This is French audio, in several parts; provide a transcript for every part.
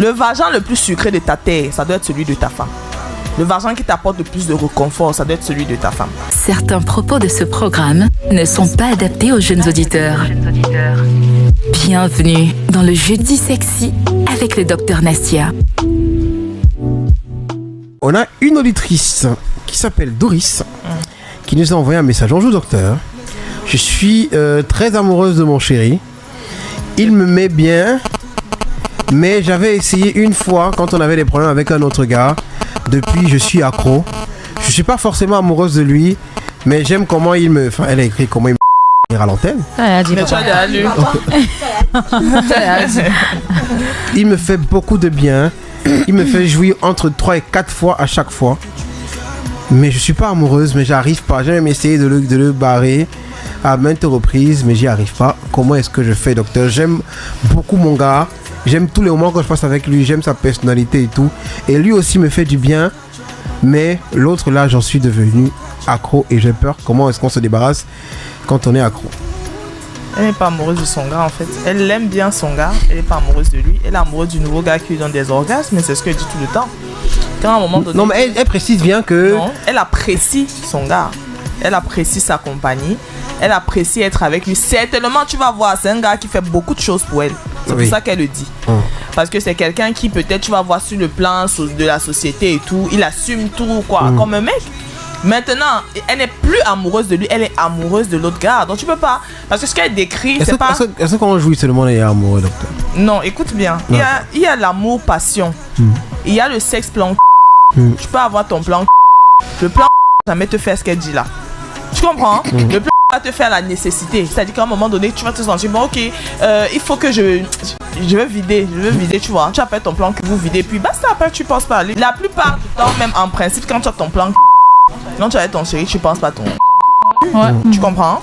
Le vagin le plus sucré de ta terre, ça doit être celui de ta femme. Le vagin qui t'apporte le plus de réconfort, ça doit être celui de ta femme. Certains propos de ce programme ne sont pas adaptés aux jeunes auditeurs. Bienvenue dans le Jeudi Sexy avec le Dr Nastia. On a une auditrice qui s'appelle Doris qui nous a envoyé un message. Bonjour docteur, je suis très amoureuse de mon chéri. Il me met bien, mais j'avais essayé une fois quand on avait des problèmes avec un autre gars. Depuis, je suis accro. Je suis pas forcément amoureuse de lui, mais j'aime comment il me... Enfin, elle a écrit comment il me... à l'antenne. Mais tu as déjà lu. Il me fait beaucoup de bien. Il me fait jouir entre 3 et 4 fois à chaque fois. Mais je suis pas amoureuse, mais j'arrive pas. J'ai même essayé de le barrer à maintes reprises, mais j'y arrive pas. Comment est-ce que je fais, docteur? J'aime beaucoup mon gars. J'aime tous les moments que je passe avec lui. J'aime sa personnalité et tout. Et lui aussi me fait du bien. Mais l'autre là, j'en suis devenu accro et j'ai peur. Comment est-ce qu'on se débarrasse quand on est accro? Elle n'est pas amoureuse de son gars en fait. Elle aime bien son gars, elle n'est pas amoureuse de lui. Elle est amoureuse du nouveau gars qui lui donne des orgasmes, mais c'est ce qu'elle dit tout le temps. Quand à un moment donné... Non mais elle précise bien que... Non, elle apprécie son gars. Elle apprécie sa compagnie. Elle apprécie être avec lui. Certainement, tu vas voir, c'est un gars qui fait beaucoup de choses pour elle. C'est pour ça qu'elle le dit. Parce que c'est quelqu'un qui peut-être, tu vas voir sur le plan de la société et tout, il assume tout quoi, comme un mec. Maintenant, elle n'est plus amoureuse de lui, elle est amoureuse de l'autre gars. Donc tu peux pas... Parce que ce qu'elle décrit, c'est pas... Est-ce qu'on jouit seulement et est amoureux, docteur? Non, écoute bien. Il y a l'amour passion. Il y a le sexe plan. Tu peux avoir ton plan. Le plan jamais te faire ce qu'elle dit là. Tu comprends? Le plan va te faire la nécessité. C'est-à-dire qu'à un moment donné, tu vas te sentir, bon ok, il faut que je veux vider, tu vois. Tu appelles ton plan que vous videz, puis basta, après tu penses pas à lui. La plupart du temps, même en principe, quand tu as ton plan, quand tu as ton chéri, tu penses pas à ton... Tu comprends?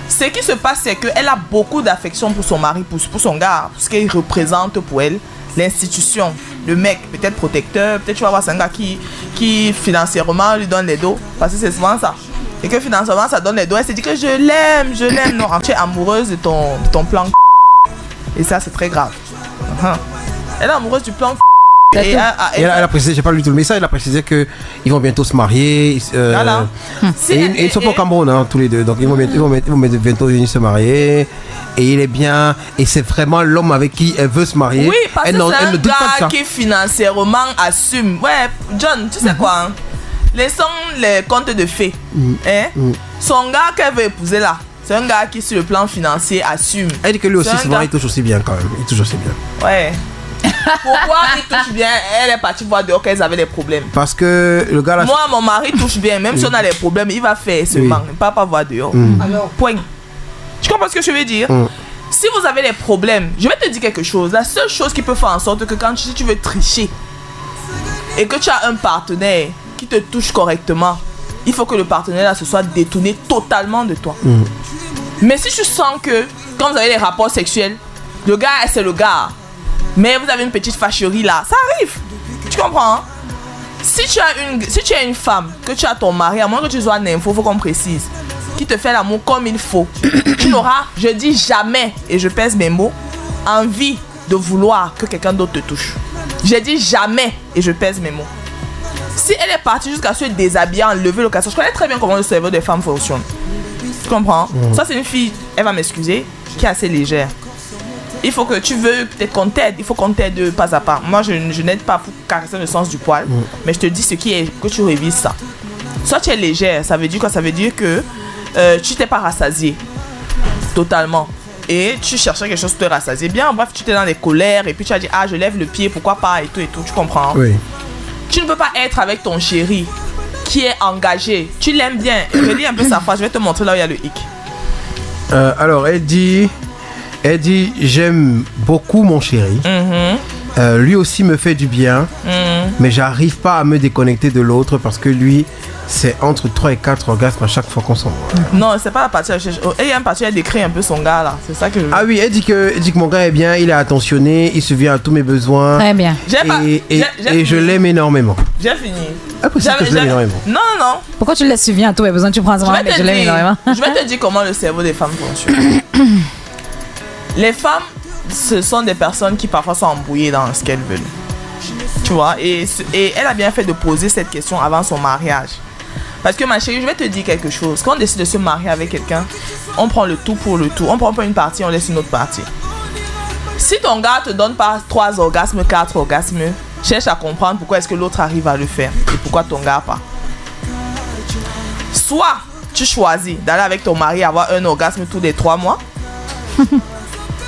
Ce qui se passe, c'est qu'elle a beaucoup d'affection pour son mari, pour son gars, pour ce qu'il représente pour elle. L'institution, le mec, peut-être protecteur, peut-être tu vas voir, c'est un gars qui financièrement lui donne les dos, parce que c'est souvent ça. Et que financièrement ça donne les dos, elle se dit que je l'aime. Non, tu es amoureuse de ton plan. Et ça, c'est très grave. Elle est amoureuse du plan. Et elle a précisé, j'ai pas lu tout le message, elle a précisé qu'ils vont bientôt se marier. Voilà. Et ils sont pas au Cameroun, hein, tous les deux. Donc ils vont bientôt venir se marier. Et il est bien. Et c'est vraiment l'homme avec qui elle veut se marier. Oui, parce elle que c'est un ne doute pas de gars ça. qui financièrement assume. Ouais, John, tu sais quoi, hein? Laissons les contes de fées. Son gars qu'elle veut épouser là, c'est un gars qui sur le plan financier assume. Elle dit que lui aussi, souvent, il touche aussi bien quand même. Il touche aussi bien. Ouais. Pourquoi il touche bien? Elle est partie voir dehors qu'elles avaient des problèmes. Parce que le gars là... Moi, mon mari touche bien. Même si on a des problèmes, il va faire seulement. Il ne va pas voir dehors. Alors, point. Tu comprends ce que je veux dire? Si vous avez des problèmes, je vais te dire quelque chose. La seule chose qui peut faire en sorte que quand tu veux tricher et que tu as un partenaire qui te touche correctement, il faut que le partenaire là se soit détourné totalement de toi. Mais si tu sens que quand vous avez des rapports sexuels, le gars c'est le gars, mais vous avez une petite fâcherie là, ça arrive. Tu comprends? Si tu as une femme, que tu as ton mari, à moins que tu sois nympho, il faut qu'on précise, qui te fait l'amour comme il faut, tu n'auras, je dis jamais, et je pèse mes mots, envie de vouloir que quelqu'un d'autre te touche. Je dis jamais, et je pèse mes mots. Si elle est partie jusqu'à se déshabiller, enlever le casson, je connais très bien comment le cerveau des femmes fonctionne. Tu comprends? Ça, c'est une fille, elle va m'excuser, qui est assez légère. Il faut que tu veux peut-être qu'on t'aide, il faut qu'on t'aide pas à pas. Moi, je n'aide pas pour caresser le sens du poil, mais je te dis ce qui est, que tu révises ça. Soit tu es légère, ça veut dire quoi? Ça veut dire que tu t'es pas rassasié totalement. Et tu cherchais quelque chose pour te rassasier. Bien, bref, tu étais dans les colères et puis tu as dit, ah, je lève le pied, pourquoi pas, et tout, tu comprends? Oui. Tu ne peux pas être avec ton chéri qui est engagé. Tu l'aimes bien. Relis un peu sa phrase, je vais te montrer là où il y a le hic. Alors, elle dit, j'aime beaucoup mon chéri. Lui aussi me fait du bien, mais j'arrive pas à me déconnecter de l'autre parce que lui, c'est entre 3 et 4 orgasmes à chaque fois qu'on s'envoie. Non, c'est pas la partie. Il y a une partie, elle décrit un peu son gars là. C'est ça que je veux. Ah oui, elle dit que mon gars est bien, il est attentionné, il subvient à tous mes besoins. Très bien. Et je l'aime énormément. J'ai fini. Ah, possible que je l'aime énormément. Non. Pourquoi tu le subviens à tous mes besoins? Tu prends ça, mais je l'aime énormément. Je vais te dire comment le cerveau des femmes fonctionne. Les femmes ce sont des personnes qui parfois sont embrouillées dans ce qu'elles veulent. Tu vois, et elle a bien fait de poser cette question avant son mariage. Parce que ma chérie, je vais te dire quelque chose. Quand on décide de se marier avec quelqu'un, on prend le tout pour le tout. On prend pas une partie, on laisse une autre partie. Si ton gars te donne pas 3 orgasmes, 4 orgasmes, cherche à comprendre pourquoi est-ce que l'autre arrive à le faire et pourquoi ton gars pas. Soit tu choisis d'aller avec ton mari avoir un orgasme tous les 3 mois,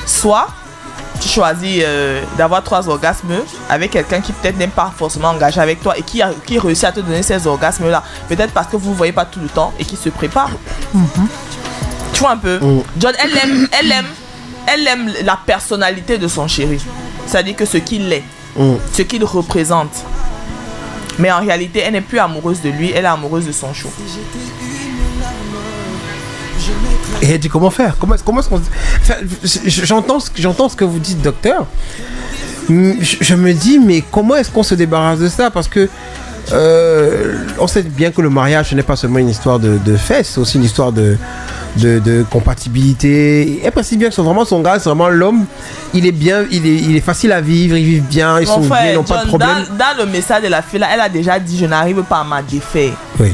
soit tu choisis d'avoir 3 orgasmes avec quelqu'un qui peut-être n'est pas forcément engagé avec toi et qui réussit à te donner ces orgasmes-là. Peut-être parce que vous ne voyez pas tout le temps et qui se prépare. Tu vois un peu. John, elle aime la personnalité de son chéri. C'est-à-dire que ce qu'il est, ce qu'il représente. Mais en réalité, elle n'est plus amoureuse de lui, elle est amoureuse de son show. Et elle dit comment faire? Comment est-ce qu'on... Enfin, j'entends ce que vous dites, docteur. Je me dis, mais comment est-ce qu'on se débarrasse de ça? Parce que on sait bien que le mariage, ce n'est pas seulement une histoire de fesses, c'est aussi une histoire de compatibilité. Elle précise bien que c'est vraiment son gars, c'est vraiment l'homme. Il est bien, il est facile à vivre, ils vivent bien, ils sont bien, ils n'ont pas de problème. Dans le message de la fille là, elle a déjà dit, je n'arrive pas à m'en défaire. Oui.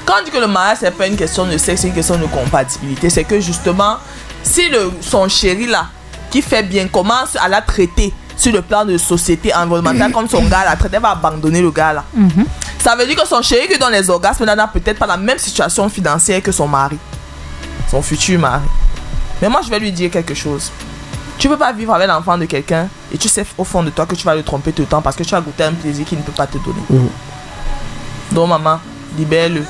Quand on dit que le mariage, c'est pas une question de sexe, c'est une question de compatibilité, c'est que justement, si son chéri là, qui fait bien, commence à la traiter sur le plan de société environnementale comme son gars la traite, elle va abandonner le gars là. Ça veut dire que son chéri qui donne les orgasmes n'a peut-être pas la même situation financière que son mari, son futur mari. Mais moi je vais lui dire quelque chose. Tu peux pas vivre avec l'enfant de quelqu'un et tu sais au fond de toi que tu vas le tromper tout le temps parce que tu as goûté un plaisir qu'il ne peut pas te donner. Donc maman, libère-le.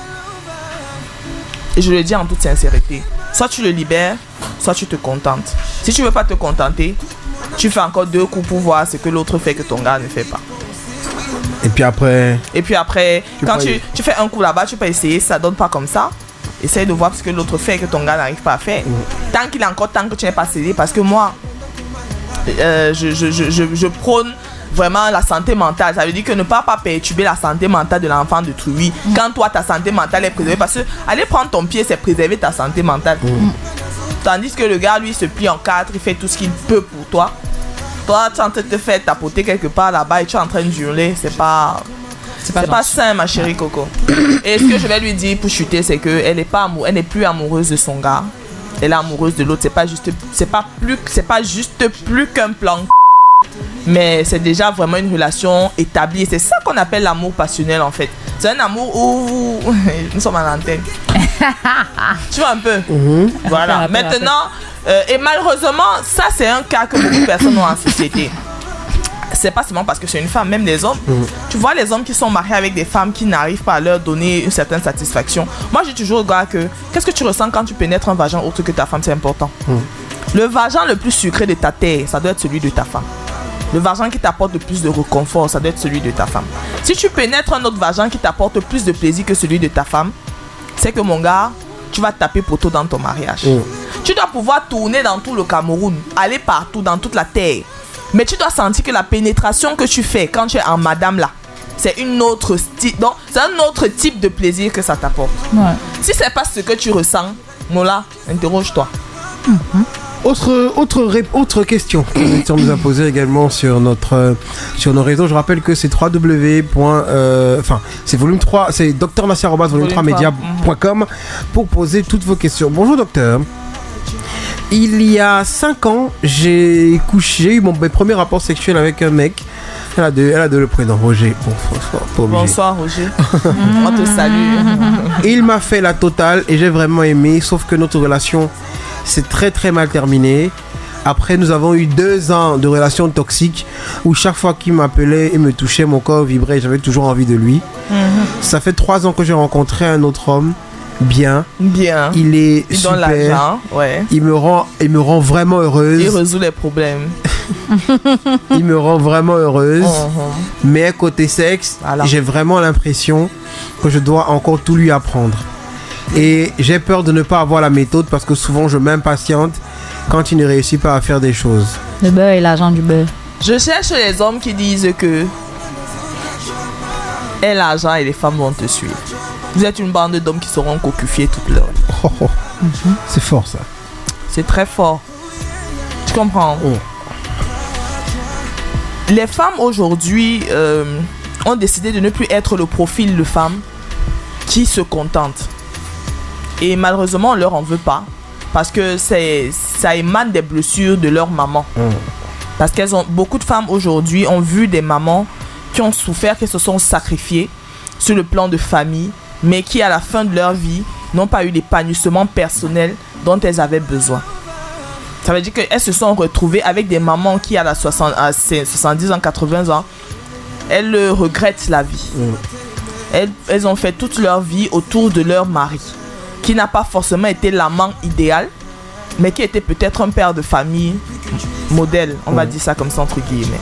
Et je le dis en toute sincérité. Soit tu le libères, soit tu te contentes. Si tu veux pas te contenter, tu fais encore 2 coups pour voir ce que l'autre fait que ton gars ne fait pas. Et puis après, quand tu fais un coup là-bas, tu peux essayer, ça donne pas comme ça. Essaye de voir ce que l'autre fait que ton gars n'arrive pas à faire. Tant qu'il est encore temps que tu n'es pas cédé, parce que moi, je prône vraiment la santé mentale. Ça veut dire que ne pas perturber la santé mentale de l'enfant de Trouy. Quand toi, ta santé mentale est préservée. Parce que aller prendre ton pied, c'est préserver ta santé mentale. Tandis que le gars, lui, se plie en 4, il fait tout ce qu'il peut pour toi. Toi, tu es en train de te faire tapoter quelque part là-bas et tu es en train de hurler. C'est pas sain, ma chérie Coco. Et ce que je vais lui dire pour chuter, c'est qu'elle n'est plus amoureuse de son gars. Elle est amoureuse de l'autre. C'est pas juste plus qu'un plan. Mais c'est déjà vraiment une relation établie. Et c'est ça qu'on appelle l'amour passionnel en fait. C'est un amour où nous sommes à l'antenne. Tu vois un peu. Voilà. Maintenant, et malheureusement, ça c'est un cas que beaucoup de personnes ont en société. C'est pas seulement parce que c'est une femme, même les hommes. Tu vois les hommes qui sont mariés avec des femmes qui n'arrivent pas à leur donner une certaine satisfaction. Moi j'ai toujours regardé que qu'est-ce que tu ressens quand tu pénètres un vagin autre que ta femme, c'est important. Le vagin le plus sucré de ta terre, ça doit être celui de ta femme. Le vagin qui t'apporte le plus de réconfort, ça doit être celui de ta femme. Si tu pénètres un autre vagin qui t'apporte plus de plaisir que celui de ta femme, c'est que mon gars, tu vas taper poteau dans ton mariage. Tu dois pouvoir tourner dans tout le Cameroun, aller partout, dans toute la terre. Mais tu dois sentir que la pénétration que tu fais quand tu es en madame là, c'est un autre type de plaisir que ça t'apporte. Si c'est pas ce que tu ressens, Mola, interroge-toi. Autre question que nous a posée également sur nos réseaux. Je rappelle que c'est c'est volume 3, c'est drnassia@volume3media.com pour poser toutes vos questions. Bonjour docteur. Il y a 5 ans, j'ai eu mes premiers rapports sexuels avec un mec. Elle a de le prénom, Roger. Bonsoir Roger. On te salue. Il m'a fait la totale et j'ai vraiment aimé, sauf que notre relation s'est très très mal terminée. Après, nous avons eu 2 ans de relation toxique où chaque fois qu'il m'appelait et me touchait, mon corps vibrait et j'avais toujours envie de lui. Ça fait 3 ans que j'ai rencontré un autre homme. Bien. Il est super. Donne l'argent, ouais. Il me rend vraiment heureuse. Il résout les problèmes. Il me rend vraiment heureuse. Mais côté sexe, j'ai vraiment l'impression que je dois encore tout lui apprendre. Et j'ai peur de ne pas avoir la méthode parce que souvent je m'impatiente quand il ne réussit pas à faire des choses. Le beurre et l'argent du beurre. Je cherche les hommes qui disent que aie l'argent et les femmes vont te suivre. Vous êtes une bande d'hommes qui seront cocufiés toute leur vie. C'est fort ça. C'est très fort. Tu comprends? les femmes aujourd'hui ont décidé de ne plus être le profil de femmes qui se contentent. Et malheureusement, on leur en veut pas. Parce que ça émane des blessures de leur maman. Parce beaucoup de femmes aujourd'hui ont vu des mamans qui ont souffert, qui se sont sacrifiées sur le plan de famille, mais qui à la fin de leur vie n'ont pas eu l'épanouissement personnel dont elles avaient besoin. Ça veut dire qu'elles se sont retrouvées avec des mamans qui à 70 ans, 80 ans, elles regrettent la vie. Elles ont fait toute leur vie autour de leur mari, qui n'a pas forcément été l'amant idéal, mais qui était peut-être un père de famille modèle, on va dire ça comme ça entre guillemets.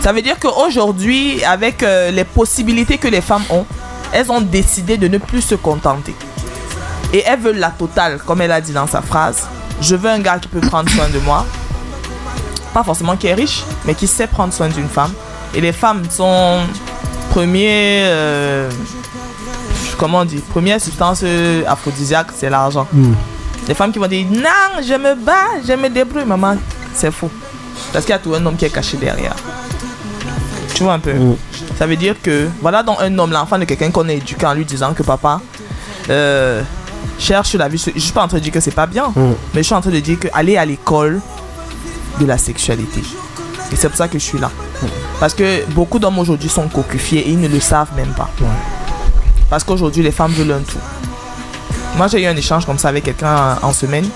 Ça veut dire qu'aujourd'hui, avec les possibilités que les femmes ont, elles ont décidé de ne plus se contenter. Et elles veulent la totale, comme elle a dit dans sa phrase. Je veux un gars qui peut prendre soin de moi. Pas forcément qui est riche, mais qui sait prendre soin d'une femme. Et les femmes sont première substance aphrodisiaque, c'est l'argent. Les femmes qui vont dire non, je me bats, je me débrouille, maman, c'est faux. Parce qu'il y a tout un homme qui est caché derrière. Tu vois un peu. Ça veut dire que voilà donc un homme, l'enfant de quelqu'un qu'on a éduqué en lui disant que papa cherche la vie. Je suis pas en train de dire que c'est pas bien, mais je suis en train de dire que aller à l'école de la sexualité. Et c'est pour ça que je suis là. Parce que beaucoup d'hommes aujourd'hui sont cocufiés et ils ne le savent même pas. Parce qu'aujourd'hui les femmes veulent un tout. Moi j'ai eu un échange comme ça avec quelqu'un en semaine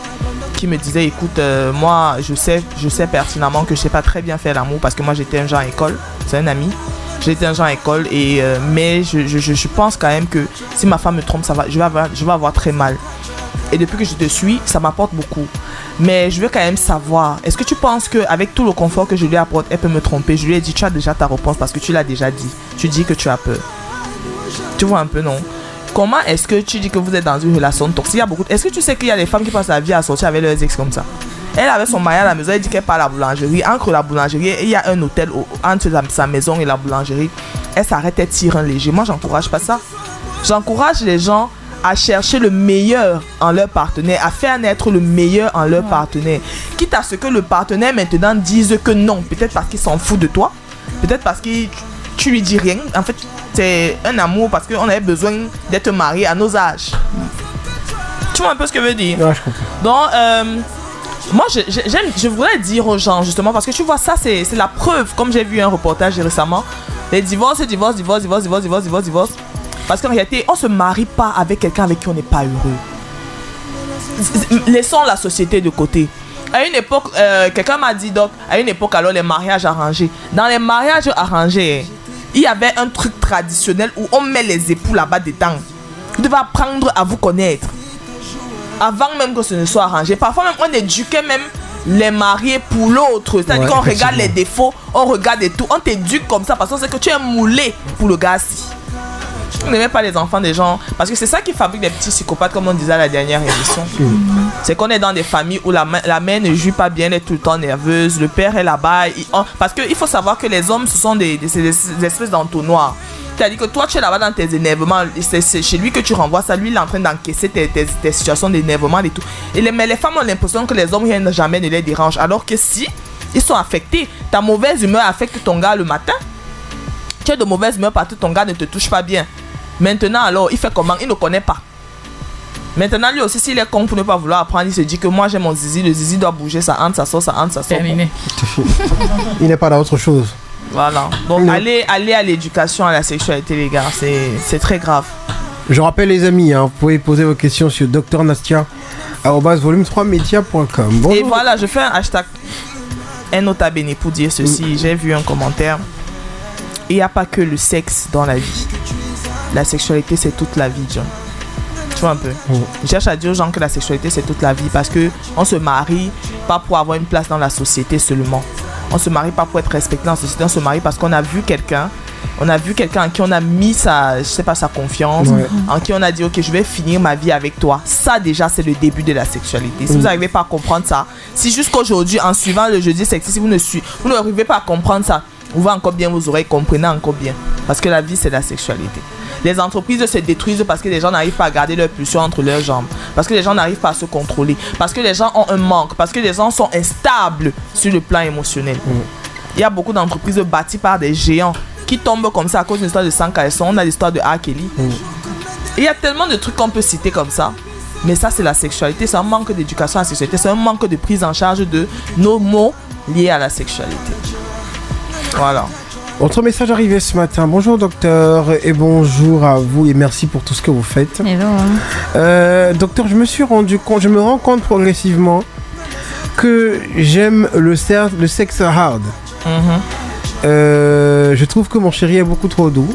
qui me disait écoute moi je sais pertinemment que je sais pas très bien faire l'amour parce que moi j'étais un genre école, c'est un ami. J'étais un genre école et mais je pense quand même que si ma femme me trompe je vais avoir très mal. Et depuis que je te suis, ça m'apporte beaucoup. Mais je veux quand même savoir, est-ce que tu penses qu'avec tout le confort que je lui apporte, elle peut me tromper? Je lui ai dit, tu as déjà ta réponse parce que tu l'as déjà dit. Tu dis que tu as peur. Tu vois un peu, non? Comment est-ce que tu dis que vous êtes dans une relation toxique? Est-ce que tu sais qu'il y a des femmes qui passent la vie à sortir avec leurs ex comme ça? Elle avait son mari à la maison, elle dit qu'elle part à la boulangerie. Entre la boulangerie, il y a un hôtel entre sa maison et la boulangerie. Elle s'arrête, elle tire un léger. Moi, j'encourage pas ça. J'encourage les gens à chercher le meilleur en leur partenaire, à faire naître le meilleur en leur partenaire. Quitte à ce que le partenaire maintenant dise que non, peut-être parce qu'il s'en fout de toi, peut-être parce que tu lui dis rien. En fait, c'est un amour parce qu'on avait besoin d'être mariés à nos âges. Tu vois un peu ce que je veux dire? Ouais, je comprends. Donc, moi, je voudrais dire aux gens, justement, parce que tu vois, ça, c'est la preuve, comme j'ai vu un reportage récemment, les divorces. Parce qu'en réalité, on ne se marie pas avec quelqu'un avec qui on n'est pas heureux. Laissons la société de côté. À une époque, quelqu'un m'a dit, donc, à une époque, alors, les mariages arrangés. Dans les mariages arrangés, il y avait un truc traditionnel où on met les époux là-bas dedans. Vous devez apprendre à vous connaître. Avant même que ce ne soit arrangé. Parfois même, on éduquait même les mariés pour l'autre. C'est-à-dire qu'on regarde les défauts, on regarde et tout. On t'éduque comme ça parce qu'on sait que tu es moulé pour le gars-ci. On n'aimait pas les enfants des gens. Parce que c'est ça qui fabrique des petits psychopathes, comme on disait à la dernière émission. C'est qu'on est dans des familles où la mère ne joue pas bien, elle est tout le temps nerveuse. Le père est là-bas. Parce qu'il faut savoir que les hommes, ce sont des espèces d'entonnoirs. C'est-à-dire que toi, tu es là-bas dans tes énervements. C'est chez lui que tu renvoies ça. Lui, il est en train d'encaisser tes situations d'énervement et tout. Mais les femmes ont l'impression que les hommes rien jamais ne les dérangent. Alors que si ils sont affectés, ta mauvaise humeur affecte ton gars le matin. Tu es de mauvaise humeur parce que ton gars ne te touche pas bien. Maintenant, alors, il fait comment? Il ne connaît pas. Maintenant, lui aussi, s'il est con pour ne pas vouloir apprendre, il se dit que moi, j'ai mon zizi. Le zizi doit bouger, ça entre, ça sort, ça entre, ça sort. Terminé. Il n'est pas dans autre chose. Voilà. Donc, allez à l'éducation, à la sexualité, les gars. C'est très grave. Je rappelle, les amis, vous pouvez poser vos questions sur drnastia@volume3media.com. Bonjour. Et voilà, je fais un hashtag nota bene pour dire ceci. J'ai vu un commentaire. Il n'y a pas que le sexe dans la vie. La sexualité, c'est toute la vie, John. Tu vois un peu. Je cherche à dire aux gens que la sexualité, c'est toute la vie parce qu'on se marie pas pour avoir une place dans la société seulement. On se marie pas pour être respecté dans la société. On se marie parce qu'on a vu quelqu'un. On a vu quelqu'un en qui on a mis sa confiance, en qui on a dit ok, je vais finir ma vie avec toi. Ça déjà c'est le début de la sexualité. Si vous n'arrivez pas à comprendre ça, si jusqu'aujourd'hui en suivant le jeudi sexy, si vous n'arrivez pas à comprendre ça, ouvrez encore bien vos oreilles, comprenez encore bien. Parce que la vie c'est la sexualité. Les entreprises se détruisent parce que les gens n'arrivent pas à garder leur pulsion entre leurs jambes. Parce que les gens n'arrivent pas à se contrôler. Parce que les gens ont un manque. Parce que les gens sont instables sur le plan émotionnel. il y a beaucoup d'entreprises bâties par des géants qui tombent comme ça à cause d'une histoire de 100 caleçons. On a l'histoire de R. Kelly. Il y a tellement de trucs qu'on peut citer comme ça. Mais ça, c'est la sexualité. C'est un manque d'éducation à la sexualité. C'est un manque de prise en charge de nos maux liés à la sexualité. Voilà. Autre message arrivé ce matin. Bonjour docteur et bonjour à vous et merci pour tout ce que vous faites. Docteur, je me rends compte progressivement que j'aime le sexe hard. Je trouve que mon chéri est beaucoup trop doux.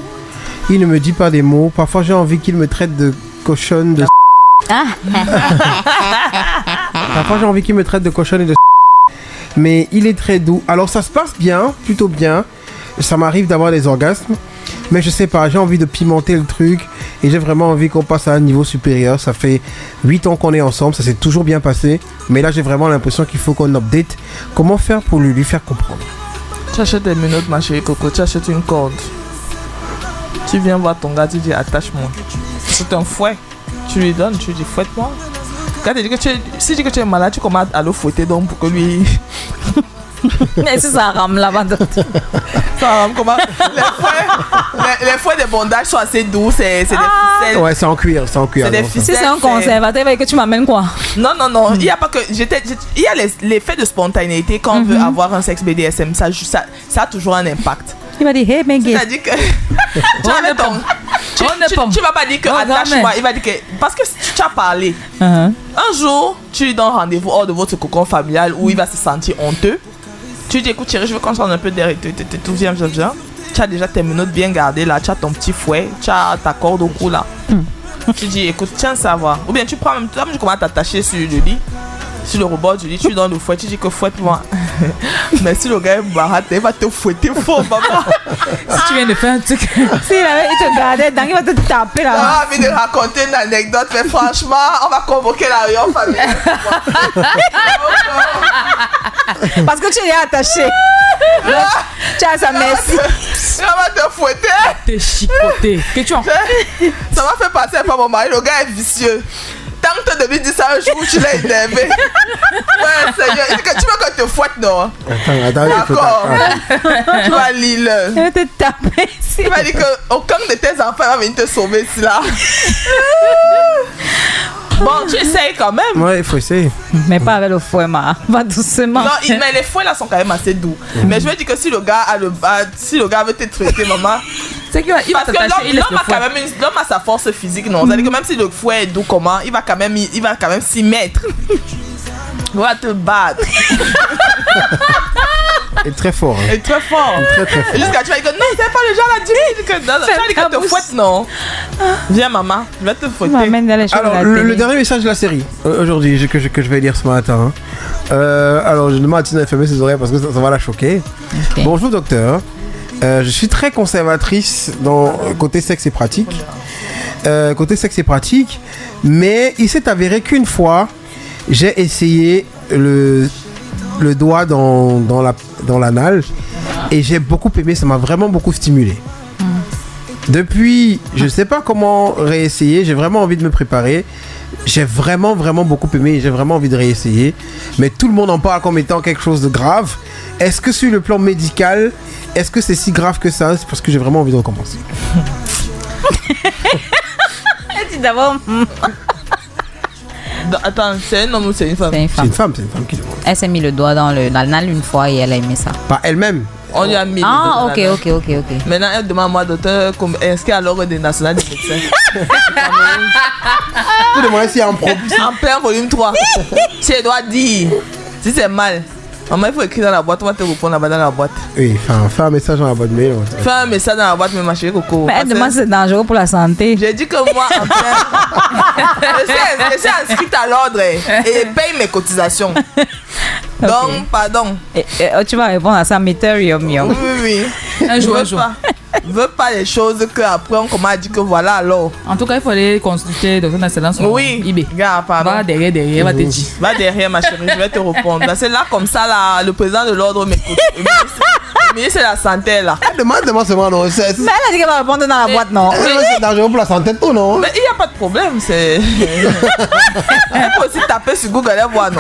Il ne me dit pas des mots. Parfois j'ai envie qu'il me traite de cochonne de Parfois j'ai envie qu'il me traite de cochonne et de mais il est très doux. Alors ça se passe bien, plutôt bien. Ça m'arrive d'avoir des orgasmes, mais je sais pas, j'ai envie de pimenter le truc et j'ai vraiment envie qu'on passe à un niveau supérieur. Ça fait 8 ans qu'on est ensemble, ça s'est toujours bien passé, mais là j'ai vraiment l'impression qu'il faut qu'on update. Comment faire pour lui faire comprendre? Tu achètes des menottes, ma chérie Coco, tu achètes une corde. Tu viens voir ton gars, tu dis attache-moi. C'est un fouet. Tu lui donnes, tu lui dis fouette-moi. Quand tu dis que si tu dis que tu es malade, tu commences à le fouetter donc pour que lui... Mais si ça rame là-bas. Ça rame comment? Les fouets de bondage sont assez doux, c'est des ficelles. Ouais, c'est en cuir, c'est en cuir. C'est des ficelles. Si c'est un conservateur, que tu m'amènes quoi? Non, il y a pas que... Il y a l'effet de spontanéité quand on veut avoir un sexe BDSM, ça a toujours un impact. Il va dire, hey, Bengue. C'est-à-dire que... Tu vas pas dire que attache-moi, il va dire que... Parce que tu as parlé. Un jour, tu lui donnes rendez-vous hors de votre cocon familial où il va se sentir honteux. Tu lui dis, écoute chérie, je veux qu'on sorte un peu derrière. Tout viens. Tu as déjà tes menottes bien gardées là, tu as ton petit fouet, tu as ta corde au cou là. Tu dis, écoute, tiens, ça va. Ou bien tu prends même temps, tu commences à t'attacher sur le lit. Sur le rebord du lit, tu lui donnes le fouet, tu dis que fouette-moi. Mais si le gars est barate, il va te fouetter fort, papa. Si tu viens de faire un truc. Si il te gardait, donc il va te taper là. J'ai envie de raconter une anecdote, mais franchement, on va convoquer la réunion familiale. Parce que tu es attaché. Tu as sa merci. Il va te fouetter. T'es chicoté. Qu'est-ce que tu en fais? Ça m'a fait passer par mon mari, le gars est vicieux. Tant que tu dit ça un jour où tu l'as énervé. Ouais, Seigneur. Il dit que tu veux que je te fouette, non? Attends, d'accord. Tu vas lire. Il va te taper ici. Il va dire qu'aucun de tes enfants va venir te sauver ici là. Bon, tu essayes quand même. Ouais, il faut essayer. Mais pas avec le fouet, va doucement. Non, mais les fouets là sont quand même assez doux. Mais je veux dire que si le gars veut te traiter, maman. C'est qu'il va t'attacher. L'homme a sa force physique, non? C'est-à-dire que même si le fouet est doux comment, il va quand même s'y mettre. Il va te battre. Et très fort. Et très fort. Très fort. Jusqu'à tu vas dire que non, c'est pas le genre là. Tu vas dire que te fouette, non? Viens, maman, je vais te fouetter. Alors, le dernier message de la série aujourd'hui que je vais lire ce matin. Alors, je demande à Tina de fermer ses oreilles parce que ça va la choquer. Okay. Bonjour, docteur. Je suis très conservatrice dans côté sexe et pratique. Mais il s'est avéré qu'une fois, j'ai essayé le doigt dans l'anal et j'ai beaucoup aimé, ça m'a vraiment beaucoup stimulé. Depuis, je ne sais pas comment réessayer, j'ai vraiment envie de me préparer. J'ai vraiment beaucoup aimé et j'ai vraiment envie de réessayer. Mais tout le monde en parle comme étant quelque chose de grave. Est-ce que sur le plan médical, est-ce que c'est si grave que ça? C'est parce que j'ai vraiment envie de recommencer. D'abord... Attends, c'est un homme ou c'est une femme? C'est une femme qui demande. Elle s'est mis le doigt dans l'anal une fois et elle a aimé ça. Pas elle-même. On lui a mis. Ah, ok. Maintenant, elle demande à moi, docteur, est-ce qu'il y a l'ordre des nationales des médecins? Tu demandes s'il y a un problème. En plein volume 3. Si elle doit dire, si c'est mal. Maman, il faut écrire dans la boîte, on va te répondre là-bas dans la boîte. Oui, fais un message dans la boîte mail. Fais un message dans la boîte, mais ma chérie Coco. Mais elle demande si c'est dangereux pour la santé. J'ai dit que moi, en plein. je suis inscrite à l'ordre et paye mes cotisations. Donc, pardon. Et tu vas répondre à ça, Meterium. Oui. Un jour. Je veux pas les choses qu'après on commence à dire que voilà alors. En tout cas, il faut aller consulter Dr Nassela sur eBay. Gars, pardon. Va derrière, va te dire. Va derrière, ma chérie, je vais te répondre. C'est là, comme ça, là, le président de l'ordre m'écoute. Le ministre de la Santé, là. Demande seulement, non. Mais elle a dit qu'elle va répondre dans la boîte, non? C'est dangereux pour la santé, tout, non? Mais il n'y a pas de problème, c'est... Il faut aussi taper sur Google et voir, non?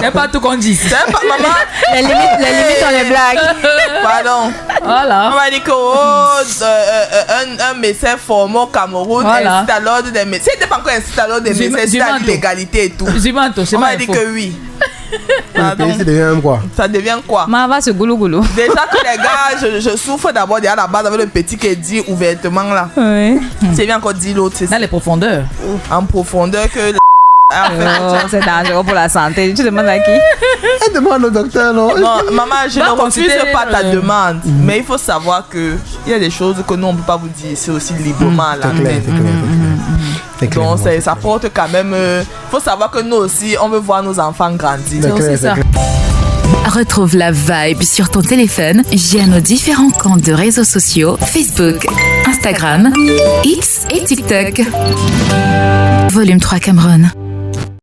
C'est pas tout qu'on dit. C'est pas, maman. La limite, on est blagues. Pardon. Voilà. On m'a dit que un médecin formé au Cameroun incite à l'ordre des médecins. C'était pas encore incite à l'ordre des médecins, c'est à l'égalité et tout. On m'a dit que oui. Pardon. Ça devient quoi? Ça devient quoi? Maman va se goulou. Déjà que les gars, je souffre d'abord déjà à la base avec le petit qui dit ouvertement là. Oui. C'est bien encore dit l'autre. Dans les profondeurs. En profondeur que... c'est dangereux pour la santé. Tu demandes à qui? Elle demande au docteur, non? Non, maman, je ne refuse pas ta demande. Mais il faut savoir que il y a des choses que nous, on ne peut pas vous dire. C'est aussi librement à l'antenne. Donc, ça porte quand même... Il faut savoir que nous aussi, on veut voir nos enfants grandir. C'est aussi ça. Retrouve la vibe sur ton téléphone via nos différents comptes de réseaux sociaux Facebook, Instagram, X et TikTok. Volume 3 Cameroun.